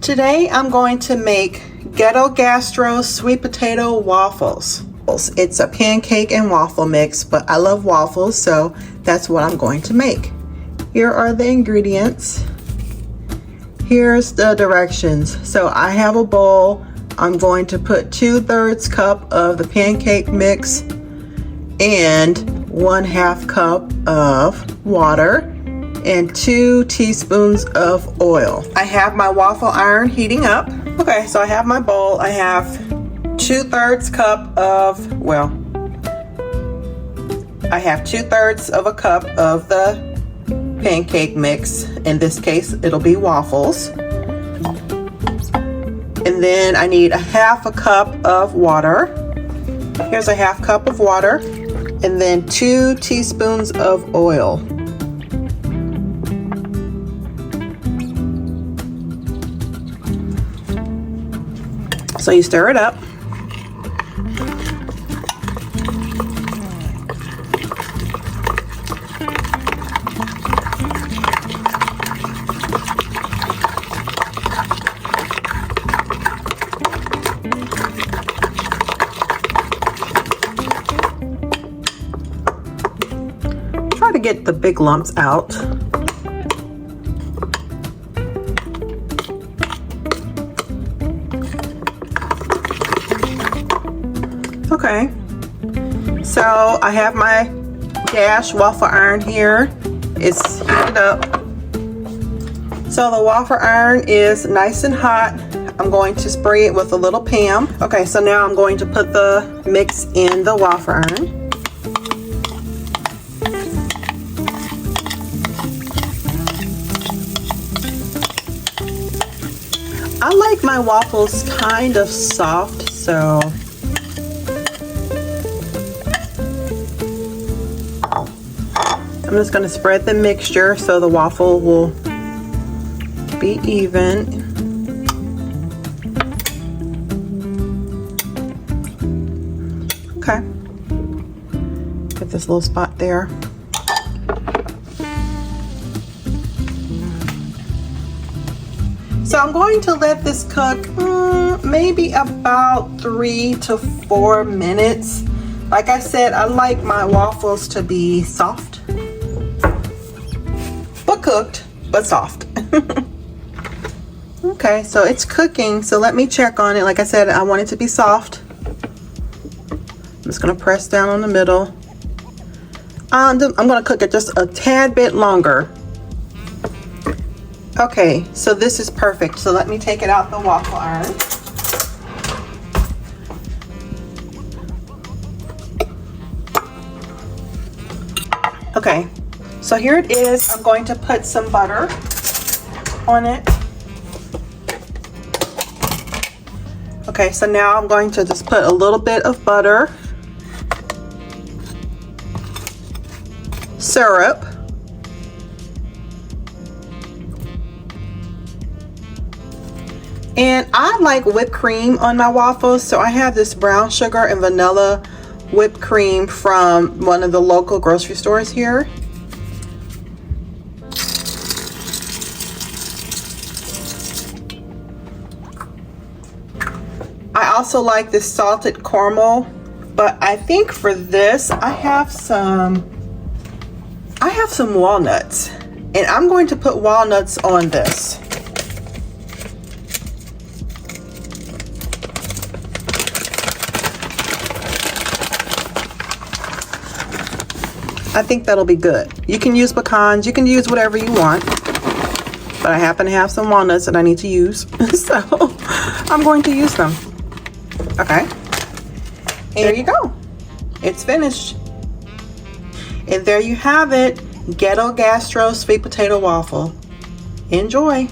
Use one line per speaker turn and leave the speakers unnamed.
Today I'm going to make Ghetto Gastro sweet potato waffles. It's a pancake and waffle mix, but I love waffles, so that's what I'm going to make. Here are the ingredients. Here's the directions. So I have a bowl. I'm going to put 2/3 cup of the pancake mix and 1/2 cup of water and 2 teaspoons of oil. I have my waffle iron heating up. Okay, so I have my bowl. I have 2/3 cup of, I have 2/3 of a cup of the pancake mix. In this case, it'll be waffles. And then I need 1/2 cup of water. Here's 1/2 cup of water. And then 2 teaspoons of oil. So you stir it up. Try to get the big lumps out. Okay, so I have my gas waffle iron here. It's heated up. So the waffle iron is nice and hot. I'm going to spray it with a little Pam. Okay, so now I'm going to put the mix in the waffle iron. I like my waffles kind of soft, so I'm just going to spread the mixture so the waffle will be even. Okay. Get this little spot there. So I'm going to let this cook maybe about 3 to 4 minutes. Like I said, I like my waffles to be soft. Cooked but soft. Okay, so it's cooking, so let me check on it. Like I said, I want it to be soft. I'm just going to press down on the middle. I'm going to cook it just a tad bit longer. Okay, so this is perfect. So let me take it out the waffle iron. Okay, so here it is. I'm going to put some butter on it. Okay, so now I'm going to just put a little bit of butter, syrup, and I like whipped cream on my waffles, so I have this brown sugar and vanilla whipped cream from one of the local grocery stores here. I also like this salted caramel, but I think for this I have some walnuts, and I'm going to put walnuts on this. I think that'll be good. You can use pecans, you can use whatever you want, but I happen to have some walnuts that I need to use, so I'm going to use them. Okay, and there you go. It's finished. And there you have it, Ghetto Gastro sweet potato waffle. Enjoy.